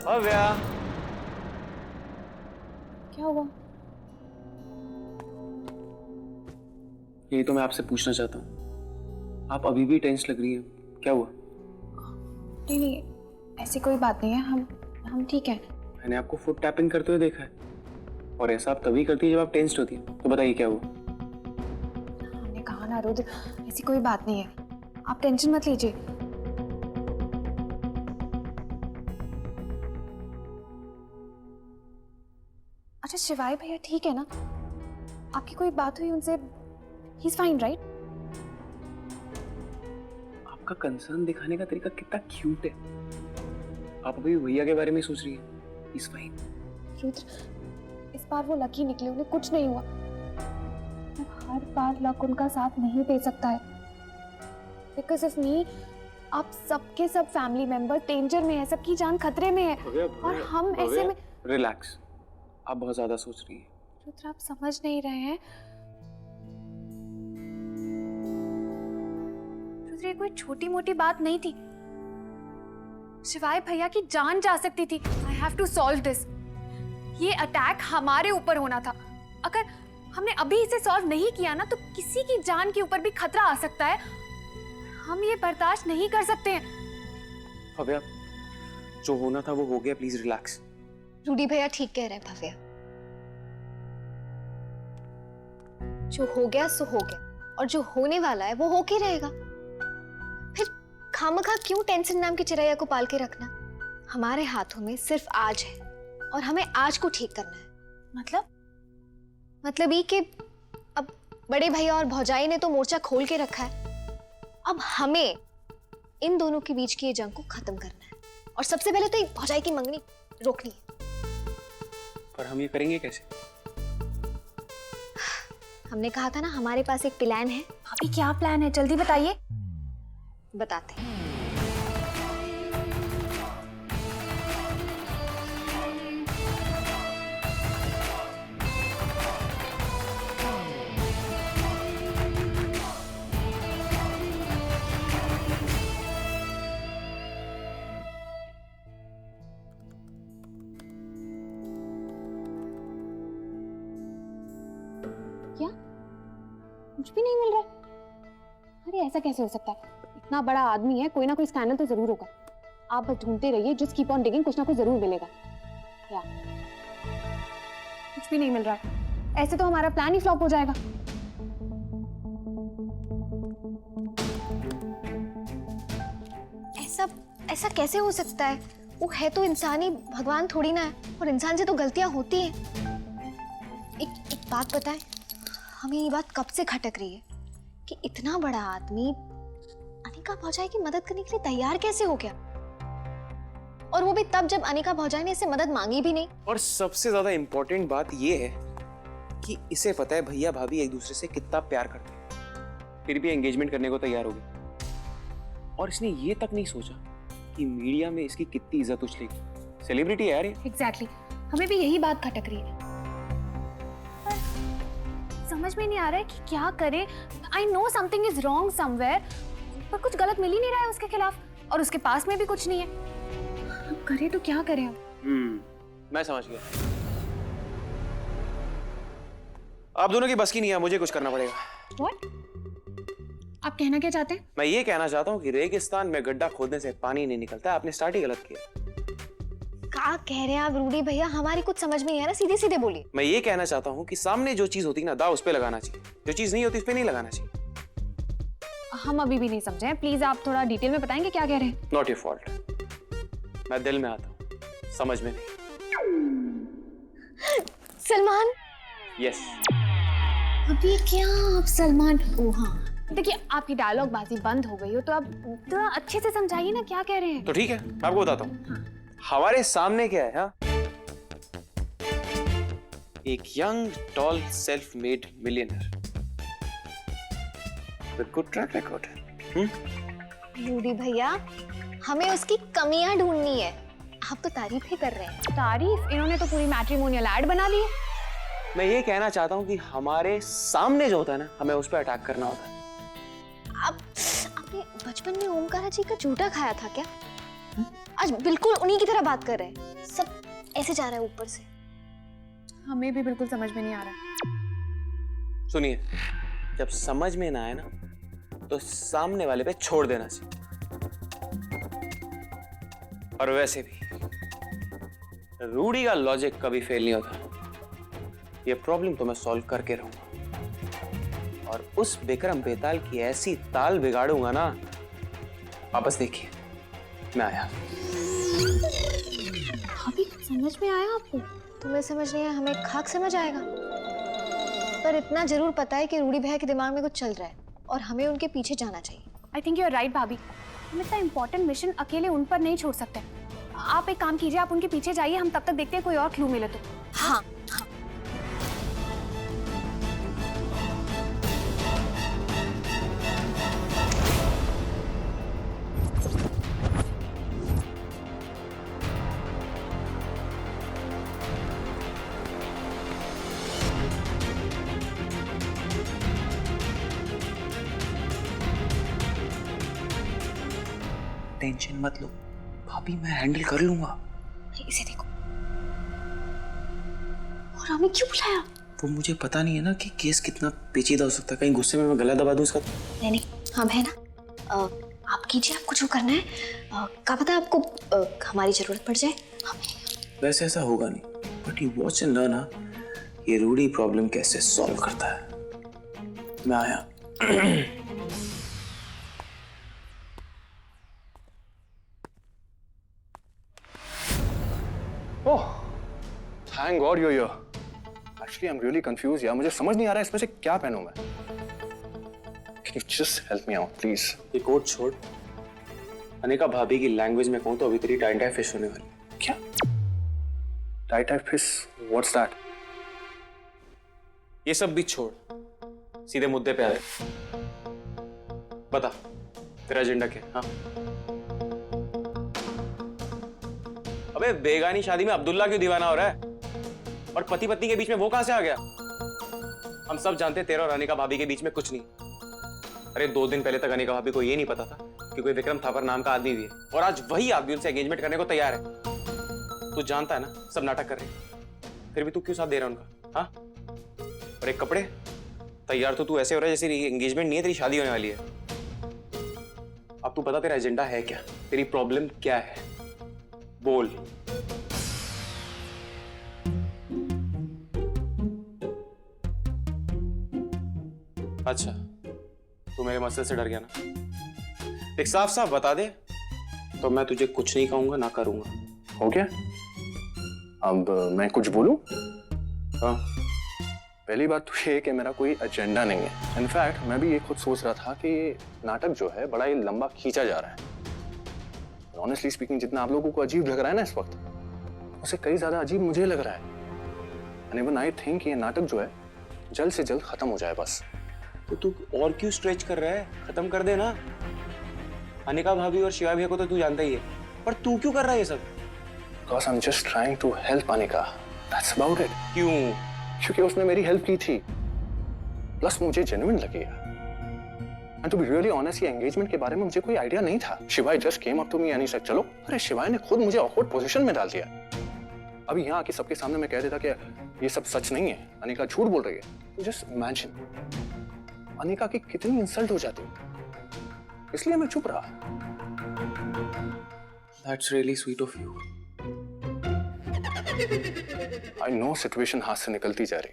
भव्या, क्या हुआ? यही तो मैं आपसे पूछना चाहता हूँ। आप अभी भी टेंस लग रही हैं, क्या हुआ? नहीं नहीं, ऐसी कोई बात नहीं है, हम ठीक हैं। मैंने आपको फुट टैपिंग करते हुए देखा है, और ऐसा आप तभी करती है जब आप टेंस्ड होती है। तो बताइए क्या हुआ? हमने कहा ना रुद्र, ऐसी कोई बात नहीं है, आप टेंशन मत लीजिए। अच्छा शिवाय भैया ठीक है ना? आपकी कोई बात हुई उनसे? He is fine right? आपका कंसर्न दिखाने का तरीका कितना क्यूट है। आप अभी भैया के बारे में सोच रही हैं। He's fine. रुद्र, इस बार वो लकी निकले, उन्हें कुछ नहीं हुआ। हर बार लक उनका साथ नहीं दे सकता है। बिकॉज ऑफ मी आप सबके सब फैमिली मेंबर डेंजर में है, सबकी जान खतरे में है। और हम ऐसे में। रिलैक्स, आप बहुत ज्यादा सोच रही हैं। रुद्र आप समझ नहीं रहे हैं। रुद्र ये कोई छोटी मोटी बात नहीं थी। शिवाय भैया की जान जा सकती थी। I have to solve this. ये अटैक हमारे ऊपर होना था। अगर हमने अभी इसे सॉल्व नहीं किया ना तो किसी की जान के ऊपर भी खतरा आ सकता है। हम ये बर्दाश्त नहीं कर सकते हैं। भव्या, जो होना था वो हो गया, प्लीज रिलैक्स। रूडी भैया ठीक कह रहे हैं भव्या, जो हो गया सो हो गया, और जो होने वाला है वो होके रहेगा। फिर खामखा क्यों टेंशन नाम की चिरैया को पाल के रखना? हमारे हाथों में सिर्फ आज है और हमें आज को ठीक करना है। मतलब ये कि अब बड़े भैया और भौजाई ने तो मोर्चा खोल के रखा है, अब हमें इन दोनों के बीच की ये जंग को खत्म करना है। और सबसे पहले तो भौजाई की मंगनी रोकनी है। पर हम ये करेंगे कैसे? हमने कहा था ना हमारे पास एक प्लान है। अभी क्या प्लान है, जल्दी बताइए। बताते हैं। क्या? कुछ भी नहीं मिल रहा? अरे ऐसा कैसे हो सकता है? इतना बड़ा आदमी है, कोई ना कोई स्कैंडल तो जरूर होगा। आप बस ढूंढते रहिए, जस्ट कीप ऑन डिगिंग, कुछ ना कुछ जरूर मिलेगा। क्या? कुछ भी नहीं मिल रहा है। ऐसे तो हमारा प्लान ही फ्लॉप हो जाएगा। ऐसा कैसे हो सकता है? वो है तो इंसान ही, भगवान थोड़ी ना है। और इंसान से तो गलतियां होती हैं। एक बात बताएं, हमें ये बात कब से खटक रही है कि इतना बड़ा आदमी अनिका भौजाई की मदद करने के लिए तैयार कैसे हो गया? और वो भी तब जब अनिका भौजाई ने इससे मदद मांगी भी नहीं। और सबसे ज्यादा इंपॉर्टेंट बात ये है कि इसे पता है भैया भाभी एक दूसरे से कितना प्यार करते हैं, फिर भी एंगेजमेंट करने को तैयार हो गई। और इसने ये तक नहीं सोचा कि मीडिया में इसकी कितनी इज्जत उछलेगी। सेलिब्रिटी है यार ये। एग्जैक्टली, हमें भी यही बात खटक रही है। समझ में नहीं आ रहा है कि क्या करें। I know something is wrong somewhere, पर कुछ गलत मिल ही नहीं रहा है उसके खिलाफ, और उसके पास में भी कुछ नहीं है। अब करें तो क्या करें हम? मैं समझ गया। आप दोनों की बस की नहीं है, मुझे कुछ करना पड़ेगा। What? आप कहना क्या चाहते हैं? मैं ये कहना चाहता हूँ कि रेगिस्तान में गड्ढा खोदने से पानी नहीं निकलता। आपने स्टार्ट ही गलत किया। क्या कह रहे हैं आप रूडी भैया? हमारी कुछ समझ में नहीं आ रहा, सीधे सीधे बोलिए। मैं ये कहना चाहता हूँ कि सामने जो चीज होती है ना, दाव उस पे लगाना चाहिए। जो चीज नहीं होती उस पे नहीं लगाना चाहिए। हम अभी भी नहीं समझे हैं, प्लीज आप थोड़ा डिटेल में बताएंगे क्या कह रहे हैं? Not your fault. मैं दिल में आता हूँ, समझ में नहीं। सलमान। यस। अभी क्या आप सलमान? ओ हाँ, देखिए आपकी डायलॉग बाजी बंद हो गई हो तो आप थोड़ा अच्छे से समझाइए ना क्या कह रहे हैं। तो ठीक है, मैं आपको बताता हूँ। हमारे सामने क्या है? हाँ, एक young tall self made millionaire with good track record. Rudy भैया, हमें उसकी कमियां ढूंढनी है। आप तो तारीफ ही कर रहे हैं। तारीफ? इन्होंने तो पूरी मैट्रिमोनियल ऐड बना दी है। मैं ये कहना चाहता हूँ कि हमारे सामने जो होता है ना, हमें उस पर अटैक करना होता है। आपने बचपन में ओमकारा जी का झूठा खाया था क्या? आज बिल्कुल उन्हीं की तरह बात कर रहे हैं। सब ऐसे जा रहा है ऊपर से। हमें भी बिल्कुल समझ में नहीं आ रहा। सुनिए, जब समझ में ना आए ना तो सामने वाले पे छोड़ देना चाहिए। और वैसे भी रूडी का लॉजिक कभी फेल नहीं होता। ये प्रॉब्लम तो मैं सॉल्व करके रहूंगा और उस विक्रम बेताल की ऐसी ताल बिगाड़ूंगा ना, वापस देखिए मैं आया। अभी समझ में आया आपको? तुम्हें समझ नहीं आया, हमें खाक समझ आएगा। पर इतना जरूर पता है कि रूडी भैया के दिमाग में कुछ चल रहा है और हमें उनके पीछे जाना चाहिए। I think you are right भाभी, हम इतना इंपॉर्टेंट मिशन अकेले उन पर नहीं छोड़ सकते। आप एक काम कीजिए, आप उनके पीछे जाइए, हम तब तक देखते हैं कोई और क्लू मिले तो। हाँ। टेंशन मत लो भाभी, मैं हैंडल कर लूंगा। इसे देखो। और हमें क्यों बुलाया? वो मुझे पता नहीं है ना कि केस कितना पेचीदा हो सकता है, कहीं गुस्से में मैं गला दबा दूं इसका। नहीं, हम है ना। आप कीजिए, आपको जो करना है। क्या पता आपको हमारी जरूरत पड़ जाए। वैसे ऐसा होगा नहीं, but you watch and learn ना, ये रूडी प्रॉब्लम कैसे सॉल्व करता है। मैं आया। ओह, thank God you're here. Actually, I'm really confused यार, मुझे समझ नहीं आ रहा है इसमें से क्या पहनूं मैं। Can you just help me out, please? ये कोट छोड़, अनिका भाभी की लैंग्वेज में कहूँ तो अभी तेरी टाइम फिश होने वाली। क्या? Tie-dye fish? What's that? ये सब भी छोड़, सीधे मुद्दे पे आ रहे। बता, तेरा एजेंडा क्या है? हाँ? अबे बेगानी शादी में अब्दुल्ला क्यों दीवाना हो रहा है? और पति पत्नी के बीच में वो कहां से आ गया? हम सब जानते हैं तेरा और अनिका भाभी के बीच में कुछ नहीं। अरे 2 दिन पहले तक अनिका भाभी को ये नहीं पता था कि कोई विक्रम थापर नाम का आदमी भी है, और आज वही आदमी उनसे एंगेजमेंट करने को तैयार है। तू जानता है ना सब नाटक कर रहे हैं, फिर भी तू क्यों साथ दे रहा है उनका? हाँ? और एक कपड़े तैयार तो तू ऐसे हो रहा है जैसे एंगेजमेंट नहीं है, तेरी शादी होने वाली है। अब तू बता तेरा एजेंडा है क्या? तेरी प्रॉब्लम क्या है? बोल। अच्छा, तू मेरे मसले से डर गया ना? एक साफ साफ बता दे तो मैं तुझे कुछ नहीं कहूंगा ना करूंगा। हो गया? अब मैं कुछ बोलूं? हाँ। पहली बात तो ये कि मेरा कोई एजेंडा नहीं है। इनफैक्ट मैं भी ये खुद सोच रहा था कि नाटक जो है बड़ा ही लंबा खींचा जा रहा है। ऑनेस्टली स्पीकिंग, जितना आप लोगों को अजीब लग रहा है ना इस वक्त, उससे कई ज्यादा अजीब मुझे लग रहा है। And even I think ये नाटक जो है जल्द से जल्द खत्म हो जाए बस। तो तू और क्यों स्ट्रेच कर रहा है? खत्म कर दे ना। अनिका भाभी और शिवा भैया को तो तू जानता ही है, पर तू क्यों कर रहा है ये सब? Because I'm just trying to help Anika. That's about it. क्यों? क्योंकि उसने मेरी हेल्प की थी, प्लस मुझे जेन्युइन लगी है। And to be really honest, ये एंगेजमेंट के बारे में मुझे कोई आइडिया नहीं था। शिवाय just came up to me and he said, चलो। अरे शिवाय ने खुद मुझे awkward पोजीशन में डाल दिया। अभी यहाँ आके सबके सामने मैं कह देता कि ये सब सच नहीं है, अनिका झूठ बोल रही है, तो जस्ट इमेजिन अनिका की कितनी इंसल्ट हो जाती। इसलिए मैं चुप रहा। That's really sweet of you. I know situation हाथ से निकलती जा रही,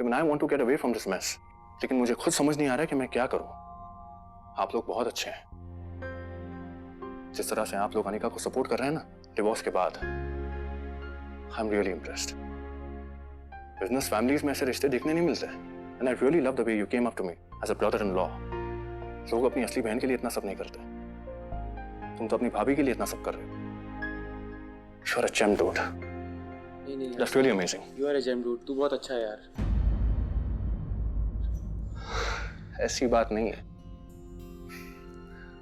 लेकिन I want to get away from this mess. लेकिन मुझे खुद समझ नहीं आ रहा है कि मैं क्या करूं। आप लोग बहुत अच्छे हैं। जिस तरह से आप लोग अनिका को सपोर्ट कर रहे हैं ना डिवोर्स के बाद, I'm really impressed. Business families में ऐसे रिश्ते देखने नहीं मिलते, and I really love the way you came up to me as a brother-in-law. लोग अपनी असली बहन के लिए इतना सब नहीं करते। तुम तो अपनी भाभी के लिए इतना सब कर रहे हो। You're a gem, dude. नहीं, That's really amazing. You are a gem dude. तू बहुत अच्छा है यार। ऐसी बात नहीं है।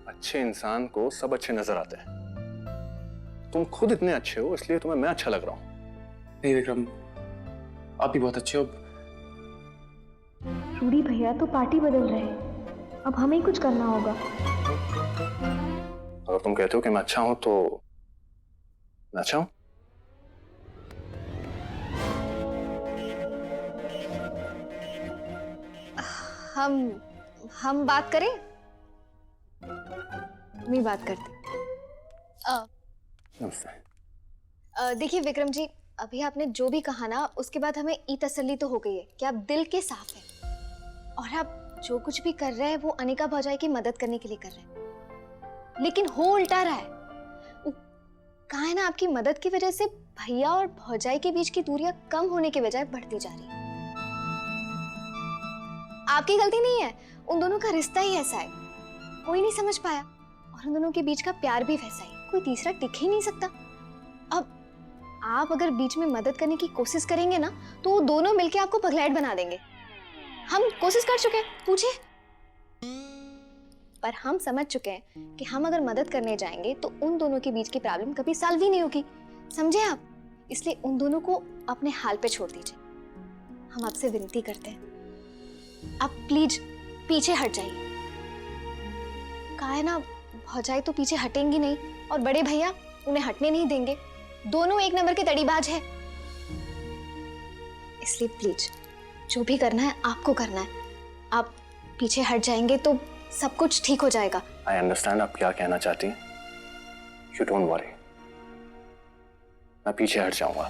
अच्छे इंसान को सब अच्छे नजर आते हैं। तुम खुद इतने अच्छे हो, इसलिए तुम्हें मैं अच्छा लग रहा हूं। नहीं विक्रम, आप भी बहुत अच्छे हो। रूडी भैया तो पार्टी बदल रहे हैं, अब हमें ही कुछ करना होगा। अगर तुम कहते हो कि मैं अच्छा हूं तो मैं अच्छा हूं। हम बात करें? मैं बात करती। नमस्ते। देखिए विक्रम जी, अभी आपने जो भी कहा ना, उसके बाद हमें ई तसल्ली तो हो गई है कि आप दिल के साफ हैं और आप जो कुछ भी कर रहे हैं वो अनिका भौजाई की मदद करने के लिए कर रहे हैं, लेकिन हो उल्टा रहा है। कहा है ना, आपकी मदद की वजह से भैया और भौजाई के बीच की दूरियां कम होने के बजाय बढ़ती जा रही है। आपकी गलती नहीं है, उन दोनों का रिश्ता ही ऐसा है, कोई नहीं समझ पाया, और उन दोनों के बीच का प्यार भी वैसा ही, कोई तीसरा टिक ही नहीं सकता। अब आप अगर बीच में मदद करने की कोशिश करेंगे ना, तो वो दोनों मिलके आपको पगलैट बना देंगे। हम कोशिश कर चुके हैं, पूछे, पर हम समझ चुके हैं कि हम अगर मदद करने जाएंगे तो उन दोनों के बीच की प्रॉब्लम कभी सॉल्व ही नहीं होगी, समझे आप? इसलिए उन दोनों को अपने हाल पे छोड़ दीजिए। हम आपसे विनती करते हैं, आप प्लीज पीछे हट जाइए। कहा है ना, भौजाई तो पीछे हटेंगी नहीं और बड़े भैया उन्हें हटने नहीं देंगे, दोनों एक नंबर के तड़ीबाज है। इसलिए प्लीज जो भी करना है आपको करना है, आप पीछे हट जाएंगे तो सब कुछ ठीक हो जाएगा। आई अंडरस्टैंड आप क्या कहना चाहती हैं। यू डोंट वरी, मैं पीछे हट जाऊंगा।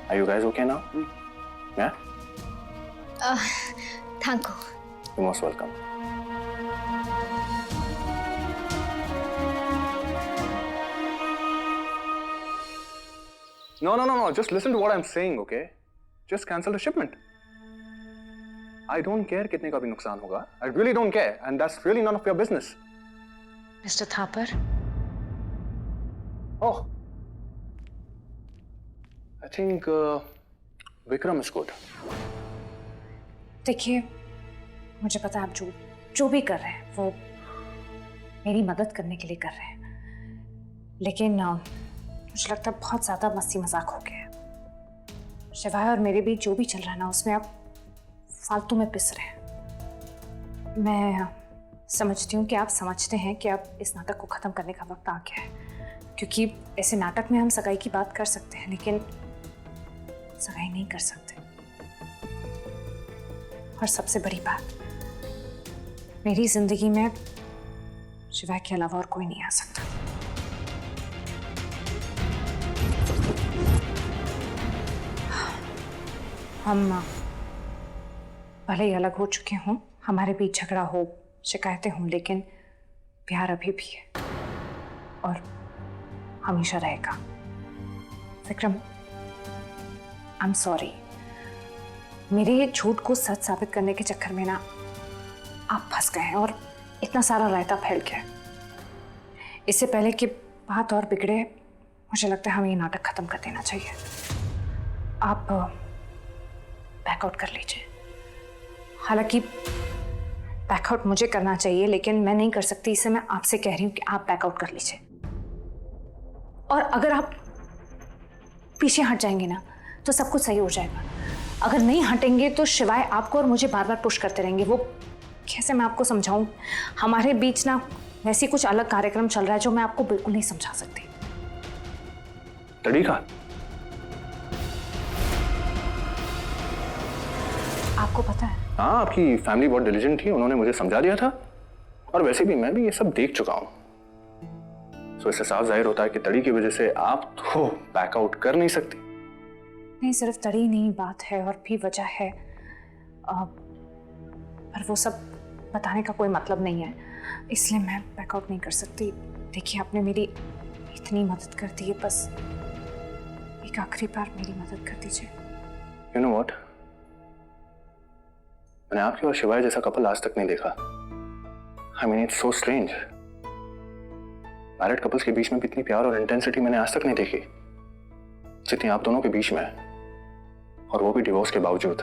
Are you guys okay now? Yeah? Thank you. You most welcome. No. Just listen to what I'm saying, okay? Just cancel the shipment. I don't care कितने का भी नुकसान होगा. I really don't care, and that's really none of your business. Mr. Thapar? Oh, I think Vikram is good. देखिए, मुझे पता है आप जो भी कर रहे हैं वो मेरी मदद करने के लिए कर रहे हैं, लेकिन मुझे लगता है बहुत ज़्यादा मस्ती मजाक हो गया है। शिवाय और मेरे बीच जो भी चल रहा है ना, उसमें आप फालतू में पिस रहे हैं। मैं समझती हूँ कि आप समझते हैं कि अब इस नाटक को ख़त्म करने का वक्त आ गया है, क्योंकि ऐसे नाटक में हम सगाई की बात कर सकते हैं लेकिन सगाई नहीं कर सकते। और सबसे बड़ी बात, मेरी जिंदगी में शिवाय के अलावा और कोई नहीं आ सकता। हम भले ही अलग हो चुके हों, हमारे बीच झगड़ा हो, शिकायतें हों, लेकिन प्यार अभी भी है और हमेशा रहेगा। विक्रम, आई एम सॉरी, मेरे झूठ को सच साबित करने के चक्कर में ना आप फंस गए हैं और इतना सारा रायता फैल गया। इससे पहले कि बात और बिगड़े, मुझे लगता है हमें ये नाटक खत्म कर देना चाहिए। आप बैकआउट कर लीजिए। हालांकि बैकआउट मुझे करना चाहिए लेकिन मैं नहीं कर सकती, इसे मैं आपसे कह रही हूं कि आप बैकआउट कर लीजिए। और अगर आप पीछे हट जाएंगे ना तो सब कुछ सही हो जाएगा। अगर नहीं हटेंगे तो शिवाय आपको और मुझे बार बार पुश करते रहेंगे। वो कैसे मैं आपको समझाऊं, हमारे बीच ना वैसी कुछ अलग कार्यक्रम चल रहा है जो मैं आपको बिल्कुल नहीं समझा सकती। तरीका आपको पता है? हाँ, आपकी फैमिली बहुत डिलीजेंट थी, उन्होंने मुझे समझा दिया था, और वैसे भी मैं भी ये सब देख चुका हूँ। सो इससे साफ जाहिर होता है कि तड़ी की वजह से आप तो बैकआउट कर नहीं सकती। नहीं, सिर्फ तड़ी नहीं बात है और भी वजह है, पर वो सब बताने का कोई मतलब नहीं है, इसलिए मैं बैकआउट नहीं कर सकती। देखिए, आपने मेरी इतनी मदद कर दी है, बस एक आखिरी बार मेरी मदद कर दीजिए। You know what? मैंने आपके और शिवाय जैसा कपल आज तक नहीं देखा। I mean, it's so strange. Married couples के बीच में भी इतनी प्यार और इंटेंसिटी मैंने आज तक नहीं देखी जितनी आप दोनों के बीच में है, और वो भी डिवोर्स के बावजूद।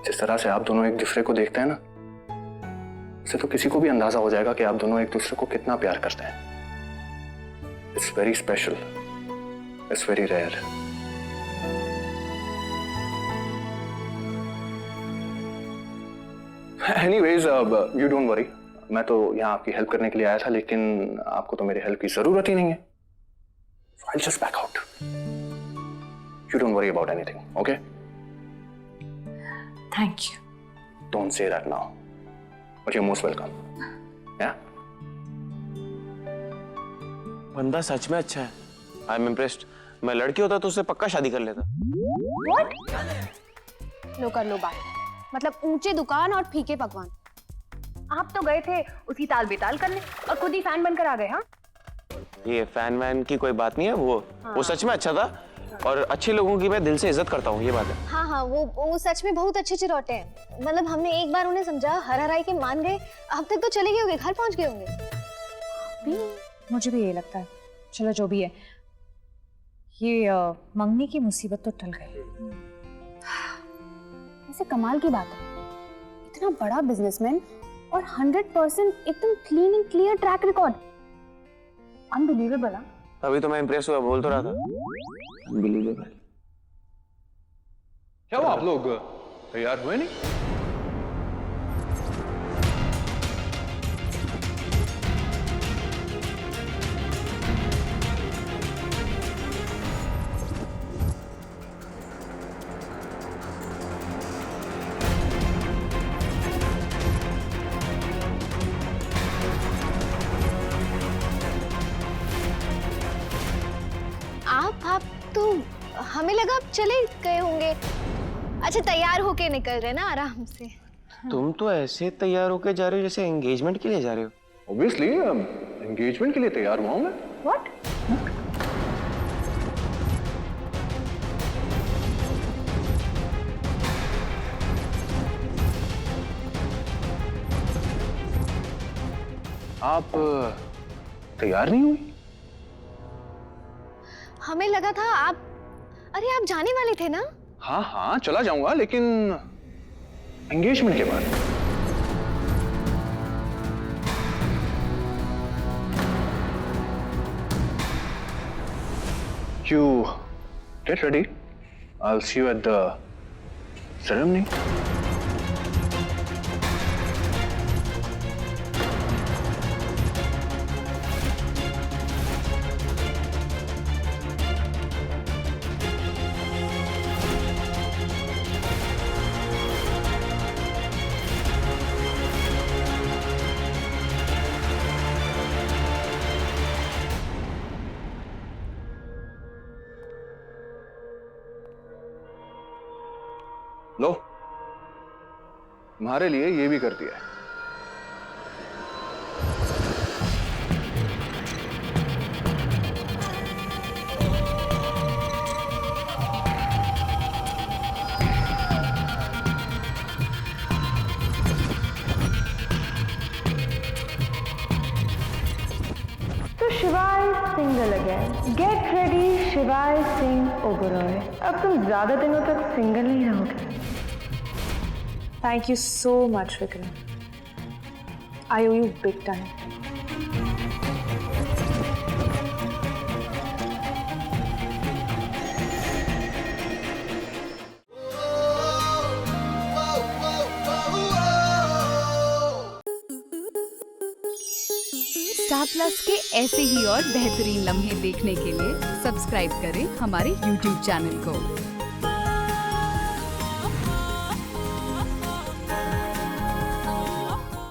जिस तरह से आप दोनों एक दूसरे को देखते हैं ना, उससे तो किसी को भी अंदाजा हो जाएगा कि आप दोनों एक दूसरे को कितना प्यार करते हैं। It's very special, it's very rare. Anyways, you don't worry, मैं तो यहाँ आपकी हेल्प करने के लिए आया था, लेकिन आपको तो मेरी हेल्प की जरूरत ही नहीं है। I'll just back out. You don't worry about anything, okay? Thank you. Don't say that now. But you're most welcome. Yeah? बंदा सच में अच्छा है। I am impressed. मैं लड़की होता तो उससे पक्का शादी कर लेता। लो कर लो बात, मतलब ऊंचे दुकान और फीके पकवान। आप तो गए थे उसी ताल बेताल करने और खुद ही फैन बनकर आ गए। हाँ, ये फैन वैन की कोई बात नहीं है। वो सच में अच्छा था और अच्छे लोगों की मैं दिल से इज्जत करता हूँ, ये बात है। हाँ हाँ, वो सच में बहुत अच्छे चिरौटे हैं। मतलब हमने एक बार उन्हें समझा, हर हराई के मान गए। अब तक तो चले गए होंगे, घर पहुंच गए होंगे। मुझे भी यही लगता है। चलो जो भी है, ये मंगनी की मुसीबत तो टल गई। ऐसे कमाल की बात है, इतना बड़ा बिजनेसमैन और 100% एकदम clean and clear track record. Unbelievable. अभी तो मैं इम्प्रेस हुआ, बोल तो रहा था। अनबिलीवेबल। क्या हुआ, आप लोग तैयार हुए नहीं? आप तो हमें लगा आप चले गए होंगे। अच्छा, तैयार होके निकल रहे ना आराम से। तुम तो ऐसे तैयार होके जा रहे हो जैसे एंगेजमेंट के लिए जा रहे हो। Obviously, एंगेजमेंट के लिए तैयार हुआ हूं मैं। व्हाट? आप तैयार नहीं हुई? हमें लगा था आप, अरे आप जाने वाले थे ना। हाँ हाँ, चला जाऊंगा, लेकिन एंगेजमेंट के बाद। You get ready. I'll see you at the ceremony. लो, तुम्हारे लिए ये भी कर दिया है। तो शिवाय सिंगल अगेन। गेट रेडी शिवाय सिंह ओबरॉय। अब तुम ज्यादा दिनों तक सिंगल नहीं रहोगे। Thank you so much Vikram. I owe you big time. Star Plus के ऐसे ही और बेहतरीन लम्हे देखने के लिए सब्सक्राइब करें हमारे YouTube चैनल को।